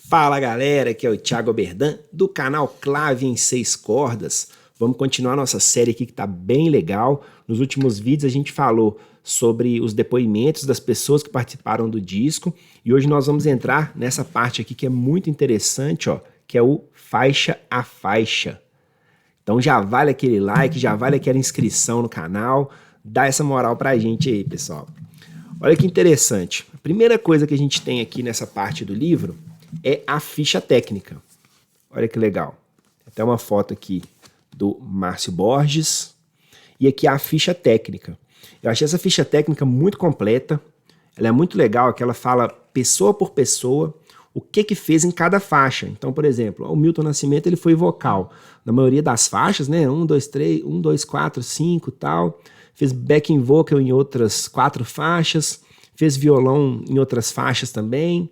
Fala galera, aqui é o Thiago Oberdan do canal Clave em 6 Cordas. Vamos continuar nossa série aqui que tá bem legal. Nos últimos vídeos a gente falou sobre os depoimentos das pessoas que participaram do disco e hoje nós vamos entrar nessa parte aqui que é muito interessante, ó, que é o faixa a faixa. Então já vale aquele like, já vale aquela inscrição no canal, dá essa moral pra gente aí, pessoal. Olha que interessante. A primeira coisa que a gente tem aqui nessa parte do livro é a ficha técnica. Olha que legal. Até uma foto aqui do Márcio Borges. E aqui a ficha técnica. Eu achei essa ficha técnica muito completa. Ela é muito legal, que ela fala pessoa por pessoa o que fez em cada faixa. Então, por exemplo, o Milton Nascimento ele foi vocal na maioria das faixas, né? 1, 2, 3, 1, 2, 4, 5 e tal. Fez backing vocal em outras 4 faixas. Fez violão em outras faixas também.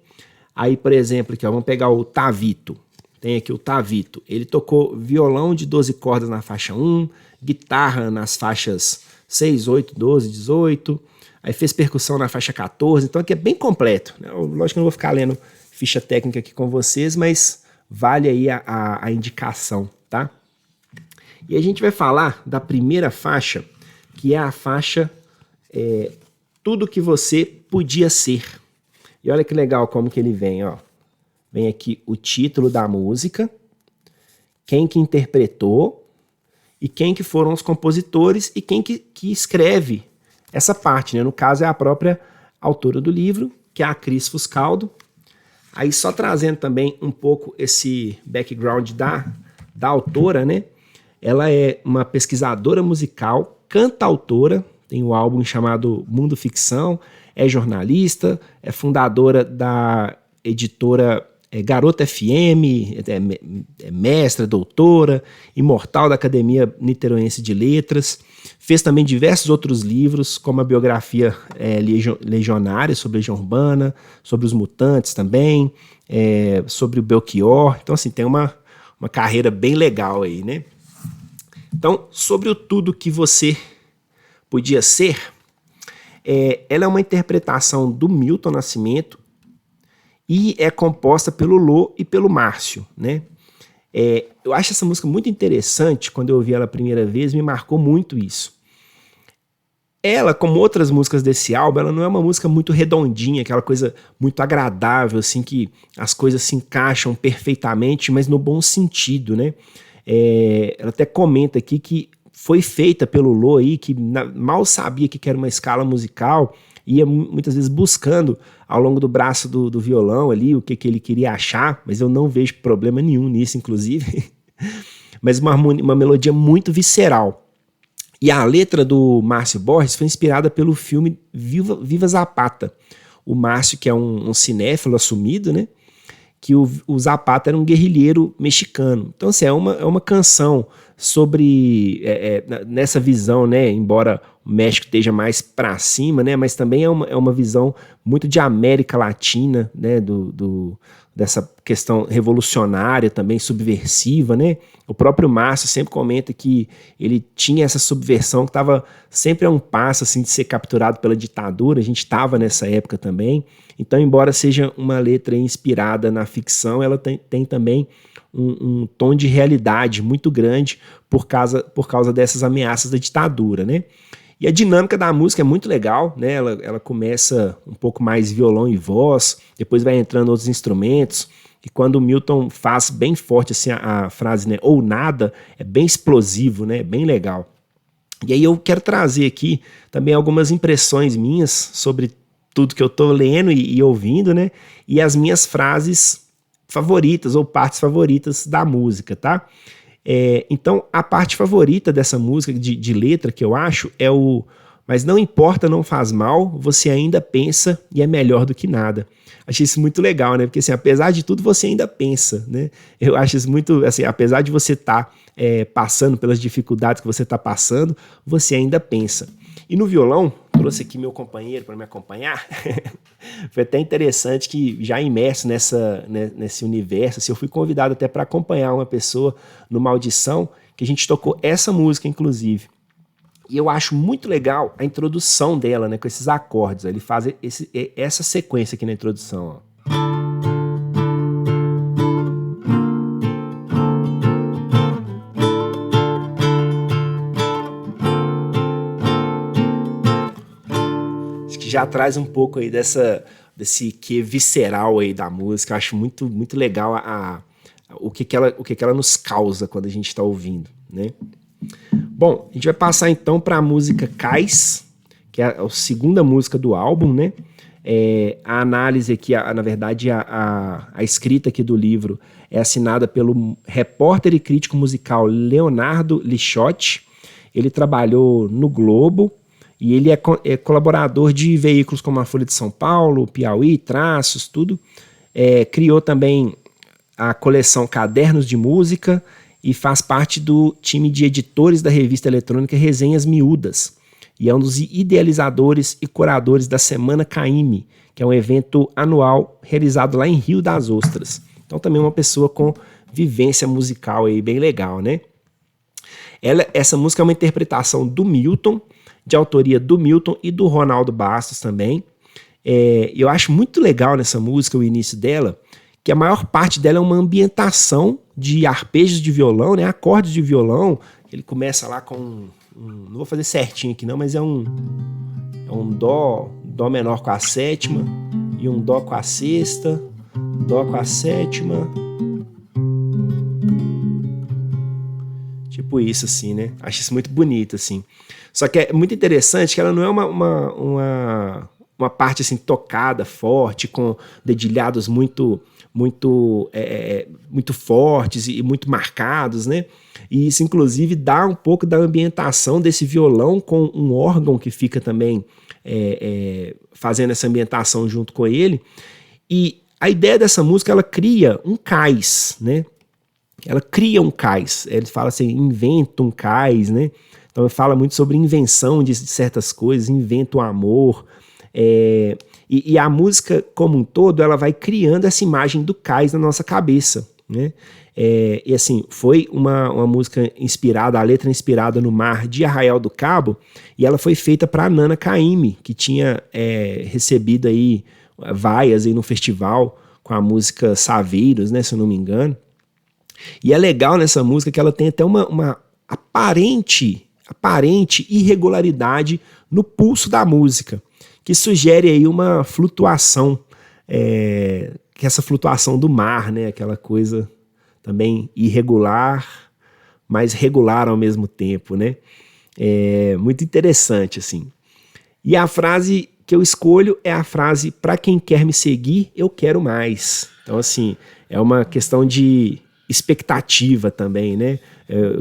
Aí, por exemplo, aqui, ó, vamos pegar o Tavito. Tem aqui o Tavito. Ele tocou violão de 12 cordas na faixa 1, guitarra nas faixas 6, 8, 12, 18. Aí fez percussão na faixa 14. Então aqui é bem completo, né? Lógico que eu não vou ficar lendo ficha técnica aqui com vocês, mas vale aí a indicação, tá? E a gente vai falar da primeira faixa, que é a faixa Tudo que Você Podia Ser. E olha que legal como que ele vem, ó. Vem aqui o título da música, quem que interpretou e quem que foram os compositores e quem que escreve essa parte, né? No caso é a própria autora do livro, que é a Cris Fuscaldo. Aí só trazendo também um pouco esse background da autora, né? Ela é uma pesquisadora musical, cantautora, tem um álbum chamado Mundo Ficção, é jornalista, é fundadora da editora Garota FM, é mestra, doutora, imortal da Academia Niteroense de Letras, fez também diversos outros livros, como a biografia Legionária, sobre Legião Urbana, sobre os Mutantes também, sobre o Belchior. Então, assim, tem uma carreira bem legal aí, né? Então, sobre o Tudo que Você Podia Ser, ela é uma interpretação do Milton Nascimento e é composta pelo Lô e pelo Márcio, né? Eu acho essa música muito interessante. Quando eu ouvi ela a primeira vez, me marcou muito isso. Ela, como outras músicas desse álbum, ela não é uma música muito redondinha, aquela coisa muito agradável, assim, que as coisas se encaixam perfeitamente, mas no bom sentido, né? Ela até comenta aqui que foi feita pelo Lô aí, que mal sabia que era uma escala musical, ia muitas vezes buscando ao longo do braço do violão ali o que ele queria achar, mas eu não vejo problema nenhum nisso, inclusive. Mas uma melodia muito visceral. E a letra do Márcio Borges foi inspirada pelo filme Viva Zapata. O Márcio, que é um cinéfilo assumido, né? Que o Zapata era um guerrilheiro mexicano. Então, assim, é uma canção sobre, nessa visão, né, embora o México esteja mais para cima, né, mas também é uma visão muito de América Latina, né, dessa questão revolucionária também, subversiva, né. O próprio Márcio sempre comenta que ele tinha essa subversão que estava sempre a um passo assim, de ser capturado pela ditadura. A gente estava nessa época também. Então, embora seja uma letra inspirada na ficção, ela tem também um tom de realidade muito grande por causa dessas ameaças da ditadura, né? E a dinâmica da música é muito legal, né? Ela começa um pouco mais violão e voz, depois vai entrando outros instrumentos, e quando o Milton faz bem forte assim, a frase, né, ou nada, é bem explosivo, né? Bem legal. E aí eu quero trazer aqui também algumas impressões minhas sobre tudo que eu tô lendo e ouvindo, né? E as minhas frases favoritas ou partes favoritas da música, tá? Então, a parte favorita dessa música de letra que eu acho é o "Mas não importa, não faz mal, você ainda pensa e é melhor do que nada". Achei isso muito legal, né? Porque, assim, apesar de tudo, você ainda pensa, né? Eu acho isso muito, assim, apesar de você estar passando pelas dificuldades que você está passando, você ainda pensa. E no violão, trouxe aqui meu companheiro para me acompanhar. Foi até interessante que, já imerso nesse universo, assim, eu fui convidado até para acompanhar uma pessoa numa audição que a gente tocou essa música, inclusive. E eu acho muito legal a introdução dela, né, com esses acordes. Ele faz essa sequência aqui na introdução, ó. já traz um pouco aí desse que visceral aí da música. Eu acho muito, muito legal o que ela nos causa quando a gente está ouvindo, né? Bom, a gente vai passar então para a música Cais, que é a segunda música do álbum, né? A análise aqui, na verdade, a escrita aqui do livro é assinada pelo repórter e crítico musical Leonardo Lixotti. Ele trabalhou no Globo e ele é colaborador de veículos como a Folha de São Paulo, Piauí, Traços, tudo. Criou também a coleção Cadernos de Música e faz parte do time de editores da revista eletrônica Resenhas Miúdas. E é um dos idealizadores e curadores da Semana Caymmi, que é um evento anual realizado lá em Rio das Ostras. Então também uma pessoa com vivência musical aí bem legal, né? Essa música é uma interpretação do Milton, de autoria do Milton e do Ronaldo Bastos também. Eu acho muito legal nessa música, o início dela, que a maior parte dela é uma ambientação de arpejos de violão, né? Acordes de violão. Ele começa lá com não vou fazer certinho aqui não, mas é um dó menor com a sétima e um dó com a sexta, dó com a sétima. Tipo isso, assim, né? Acho isso muito bonito, assim. Só que é muito interessante que ela não é uma parte, assim, tocada, forte, com dedilhados muito fortes e muito marcados, né? E isso, inclusive, dá um pouco da ambientação desse violão com um órgão que fica também fazendo essa ambientação junto com ele. E a ideia dessa música, ela cria um cais, né? Ela cria um cais. Ele fala assim, inventa um cais, né? Então, ele fala muito sobre invenção de certas coisas, inventa o amor. E a música, como um todo, ela vai criando essa imagem do cais na nossa cabeça, né? E assim, foi uma música inspirada, a letra inspirada no mar de Arraial do Cabo, e ela foi feita para a Nana Caymmi, que tinha recebido aí vaias aí no festival com a música Saveiros, né, se eu não me engano. E é legal nessa música que ela tem até uma aparente irregularidade no pulso da música, que sugere aí uma flutuação, que é essa flutuação do mar, né, aquela coisa também irregular, mas regular ao mesmo tempo, né? Muito interessante, assim. E a frase que eu escolho é a frase: para quem quer me seguir, eu quero mais. Então, assim, é uma questão de expectativa também, né?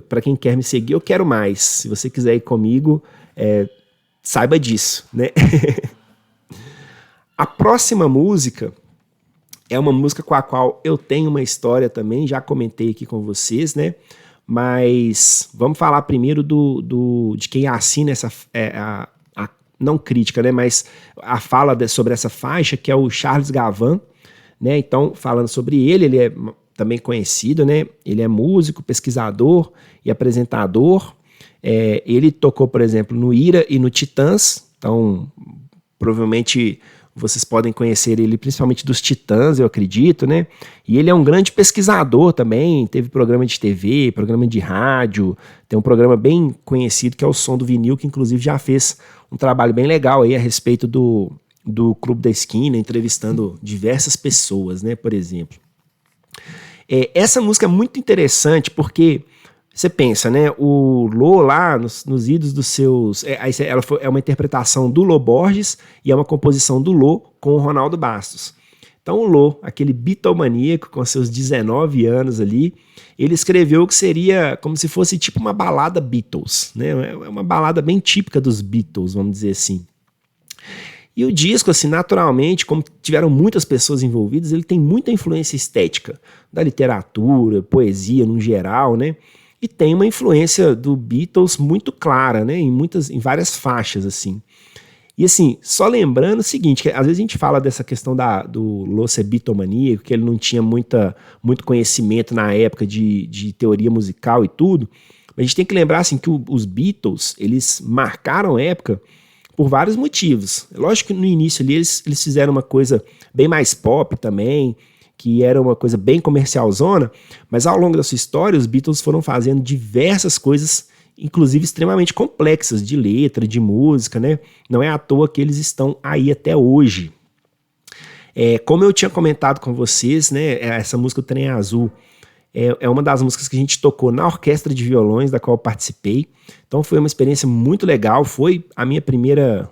Para quem quer me seguir, eu quero mais. Se você quiser ir comigo, saiba disso, né? A próxima música é uma música com a qual eu tenho uma história também, já comentei aqui com vocês, né? Mas vamos falar primeiro de quem assina essa, não crítica, né? Mas a fala sobre essa faixa, que é o Charles Gavan, né? Então, falando sobre ele é também conhecido, né? Ele é músico, pesquisador e apresentador. Ele tocou, por exemplo, no Ira e no Titãs, então provavelmente vocês podem conhecer ele principalmente dos Titãs, eu acredito, né? E ele é um grande pesquisador também, teve programa de TV, programa de rádio, tem um programa bem conhecido que é o Som do Vinil, que inclusive já fez um trabalho bem legal aí a respeito do Clube da Esquina, entrevistando diversas pessoas, né, por exemplo. Essa música é muito interessante porque você pensa, né, o Lô lá nos idos dos seus... ela é uma interpretação do Lô Borges e é uma composição do Lô com o Ronaldo Bastos. Então o Lô, aquele bitomaníaco com seus 19 anos ali, ele escreveu o que seria como se fosse tipo uma balada Beatles, né? É uma balada bem típica dos Beatles, vamos dizer assim. E o disco, assim, naturalmente, como tiveram muitas pessoas envolvidas, ele tem muita influência estética da literatura, poesia no geral, né? E tem uma influência do Beatles muito clara, né? Em várias faixas, assim. E assim, só lembrando o seguinte, que às vezes a gente fala dessa questão do Lô ser bitomaníaco, que ele não tinha muito conhecimento na época de teoria musical e tudo, mas a gente tem que lembrar assim, que os Beatles, eles marcaram a época por vários motivos. Lógico que no início ali eles fizeram uma coisa bem mais pop também, que era uma coisa bem comercialzona, mas ao longo da sua história os Beatles foram fazendo diversas coisas inclusive extremamente complexas de letra, de música, né? Não é à toa que eles estão aí até hoje. Como eu tinha comentado com vocês, né, essa música, O Trem Azul, é uma das músicas que a gente tocou na orquestra de violões da qual eu participei. Então foi uma experiência muito legal, foi a meu primeiro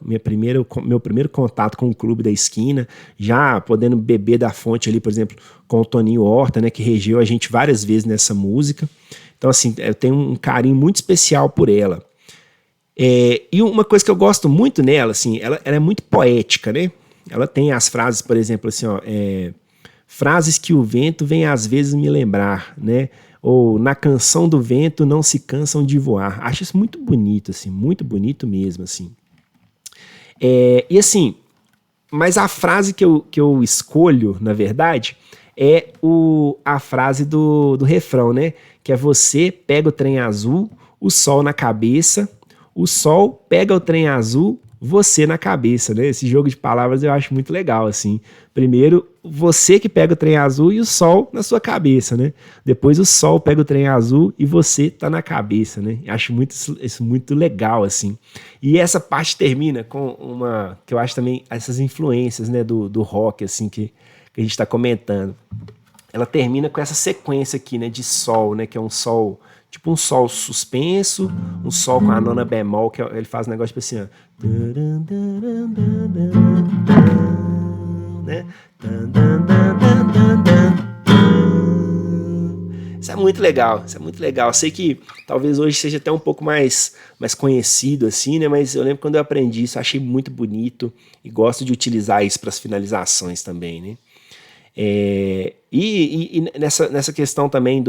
contato com o Clube da Esquina, já podendo beber da fonte ali, por exemplo, com o Toninho Horta, né, que regeu a gente várias vezes nessa música. Então assim, eu tenho um carinho muito especial por ela. E uma coisa que eu gosto muito nela, assim, ela é muito poética, né? Ela tem as frases, por exemplo, assim, ó, frases que o vento vem às vezes me lembrar, né? Ou na canção do vento não se cansam de voar. Acho isso muito bonito, assim, muito bonito mesmo, assim. E assim, mas a frase que eu escolho, na verdade, é a frase do refrão, né? Que é: você pega o trem azul, o sol na cabeça, o sol pega o trem azul, você na cabeça, né? Esse jogo de palavras eu acho muito legal, assim. Primeiro, você que pega o trem azul e o sol na sua cabeça, né? Depois o sol pega o trem azul e você tá na cabeça, né? Acho isso muito legal, assim. E essa parte termina com uma, que eu acho também, essas influências, né, do rock, assim, que a gente tá comentando. Ela termina com essa sequência aqui, né, de sol, né, que é um sol, tipo um sol suspenso, um sol com a nona bemol, que ele faz um negócio tipo assim, ó. Né? Isso é muito legal, isso é muito legal. Eu sei que talvez hoje seja até um pouco mais conhecido, assim, né? Mas eu lembro quando eu aprendi isso, achei muito bonito e gosto de utilizar isso para as finalizações também, né? E nessa questão também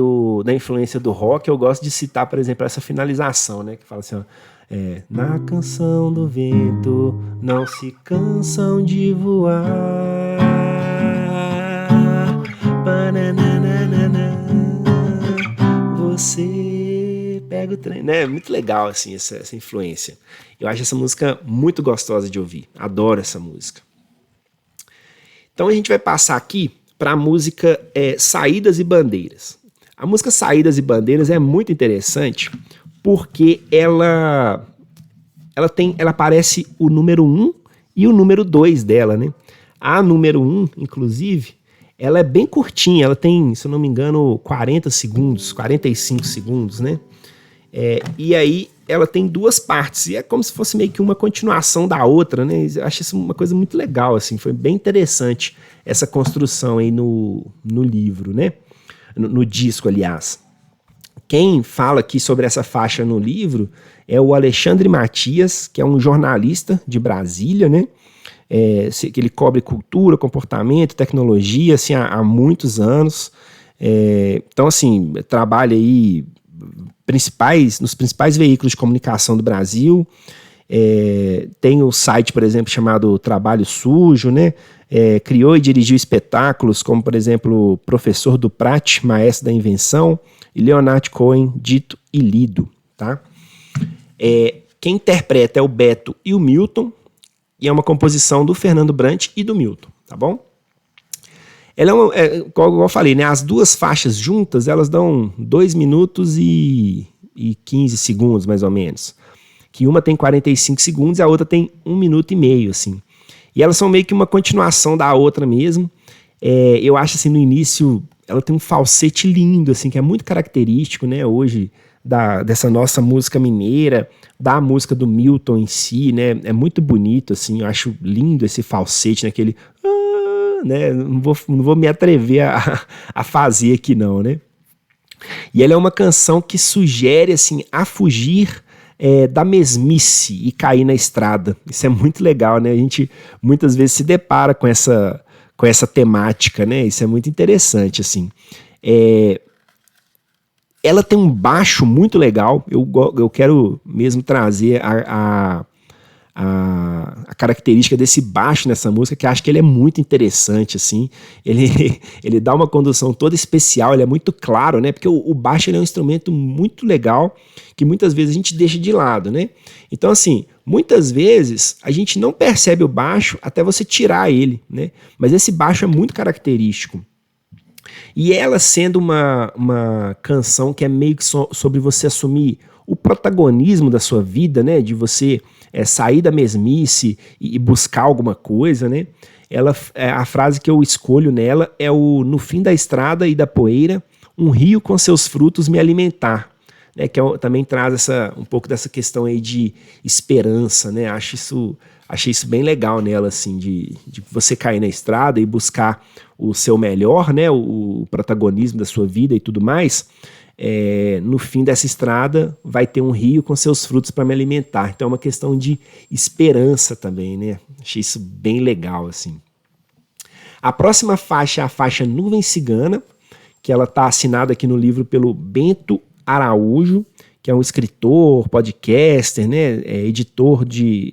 da influência do rock, eu gosto de citar, por exemplo, essa finalização, né? Que fala assim, ó, na canção do vento não se cansam de voar, você pega o trem, né? Muito legal, assim, essa influência. Eu acho essa música muito gostosa de ouvir, adoro essa música. Então a gente vai passar aqui para a música Saídas e Bandeiras. A música Saídas e Bandeiras é muito interessante porque ela aparece o número 1 e o número 2 dela, né? A número 1, inclusive, ela é bem curtinha, ela tem, se eu não me engano, 40 segundos, 45 segundos, né? E aí ela tem duas partes, e é como se fosse meio que uma continuação da outra, né? Eu acho isso uma coisa muito legal, assim, foi bem interessante essa construção aí no livro, né? No disco, aliás. Quem fala aqui sobre essa faixa no livro é o Alexandre Matias, que é um jornalista de Brasília, né? Que ele cobre cultura, comportamento, tecnologia, assim, há muitos anos. Então, assim, trabalha aí nos principais veículos de comunicação do Brasil. Tem o site, por exemplo, chamado Trabalho Sujo, né? Criou e dirigiu espetáculos como, por exemplo, Professor do Prat, Maestro da Invenção, e Leonard Cohen, Dito e Lido, tá? Quem interpreta é o Beto e o Milton, e é uma composição do Fernando Brant e do Milton, tá bom? Ela como eu falei, né? As duas faixas juntas, elas dão 2 minutos e 15 segundos, mais ou menos. Que uma tem 45 segundos e a outra tem 1 minuto e meio, assim. E elas são meio que uma continuação da outra mesmo. Eu acho, assim, no início, ela tem um falsete lindo, assim, que é muito característico, né, hoje, dessa nossa música mineira, da música do Milton em si, né? É muito bonito, assim, eu acho lindo esse falsete, né, aquele... né, não vou me atrever a fazer aqui, não, né? E ela é uma canção que sugere, assim, a fugir da mesmice e cair na estrada. Isso é muito legal, né? A gente muitas vezes se depara com essa temática, né? Isso é muito interessante, assim. Ela tem um baixo muito legal. Eu quero mesmo trazer a característica desse baixo nessa música, que eu acho que ele é muito interessante, assim. Ele dá uma condução toda especial, ele é muito claro, né? Porque o baixo ele é um instrumento muito legal, que muitas vezes a gente deixa de lado, né? Então, assim, muitas vezes a gente não percebe o baixo até você tirar ele, né? Mas esse baixo é muito característico. E ela sendo uma canção que é meio que sobre você assumir o protagonismo da sua vida, né? De você sair da mesmice e buscar alguma coisa, né? A frase que eu escolho nela é o no fim da estrada e da poeira, um rio com seus frutos me alimentar. Né, também traz um pouco dessa questão aí de esperança, né? Achei isso bem legal nela, assim, de você cair na estrada e buscar o seu melhor, né? O protagonismo da sua vida e tudo mais. No fim dessa estrada vai ter um rio com seus frutos para me alimentar. Então é uma questão de esperança também, né? Achei isso bem legal, assim. A próxima faixa é a faixa Nuvem Cigana, que ela está assinada aqui no livro pelo Bento Araújo, que é um escritor, podcaster, né, editor de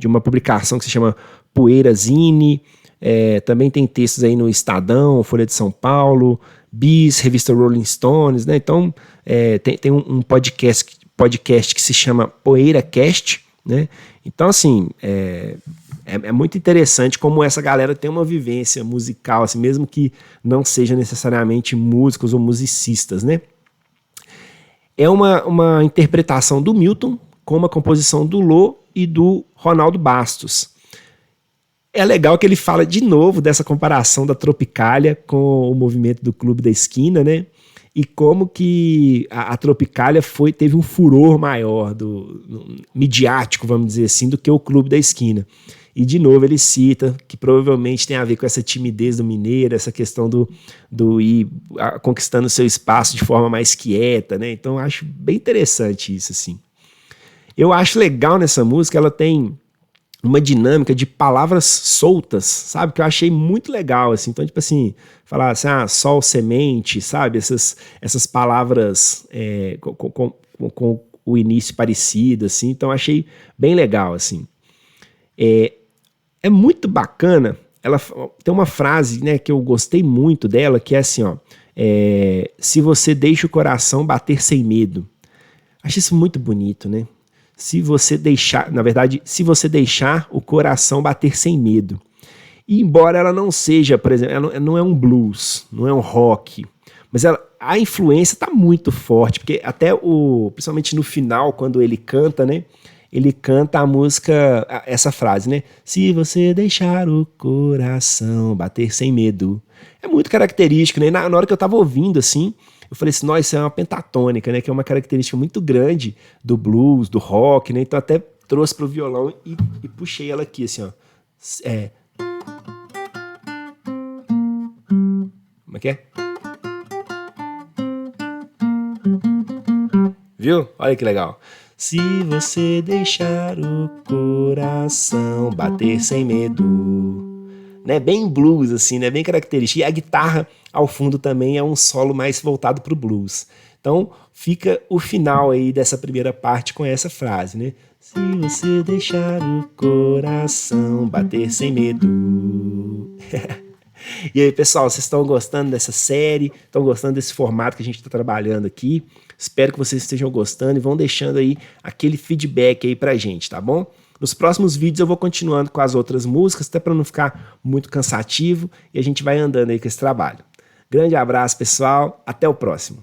uma publicação que se chama Poeira Zine, também tem textos aí no Estadão, Folha de São Paulo, Bis, revista Rolling Stones, né, então tem um podcast que se chama PoeiraCast, né, então assim, é muito interessante como essa galera tem uma vivência musical, assim, mesmo que não sejam necessariamente músicos ou musicistas, né. É uma interpretação do Milton com uma composição do Lô e do Ronaldo Bastos. É legal que ele fala de novo dessa comparação da Tropicália com o movimento do Clube da Esquina, né? E como que a Tropicália teve um furor maior midiático, vamos dizer assim, do que o Clube da Esquina. E, de novo, ele cita que provavelmente tem a ver com essa timidez do mineiro, essa questão do ir conquistando seu espaço de forma mais quieta, né? Então, eu acho bem interessante isso, assim. Eu acho legal nessa música, ela tem uma dinâmica de palavras soltas, sabe? Que eu achei muito legal, assim. Então, tipo assim, falar assim, sol, semente, sabe? Essas palavras com o início parecido, assim. Então, eu achei bem legal, assim. É muito bacana, ela tem uma frase, né, que eu gostei muito dela, que é assim, ó, se você deixa o coração bater sem medo. Acho isso muito bonito, né? Se você deixar o coração bater sem medo. E embora ela não seja, por exemplo, ela não é um blues, não é um rock, mas a influência está muito forte, porque até principalmente no final, quando ele canta, né? Ele canta a música, essa frase, né? Se você deixar o coração bater sem medo. É muito característico, né? Na hora que eu tava ouvindo, assim, eu falei assim, nossa, isso é uma pentatônica, né? Que é uma característica muito grande do blues, do rock, né? Então até trouxe pro violão e puxei ela aqui, assim, ó. Como é que é? Viu? Olha que legal. Se você deixar o coração bater sem medo. Né? Bem blues, assim, né? Bem característico. E a guitarra, ao fundo, também é um solo mais voltado para o blues. Então, fica o final aí dessa primeira parte com essa frase, né? Se você deixar o coração bater sem medo. E aí, pessoal, vocês estão gostando dessa série? Estão gostando desse formato que a gente está trabalhando aqui? Espero que vocês estejam gostando e vão deixando aí aquele feedback aí pra gente, tá bom? Nos próximos vídeos eu vou continuando com as outras músicas, até para não ficar muito cansativo, e a gente vai andando aí com esse trabalho. Grande abraço, pessoal. Até o próximo.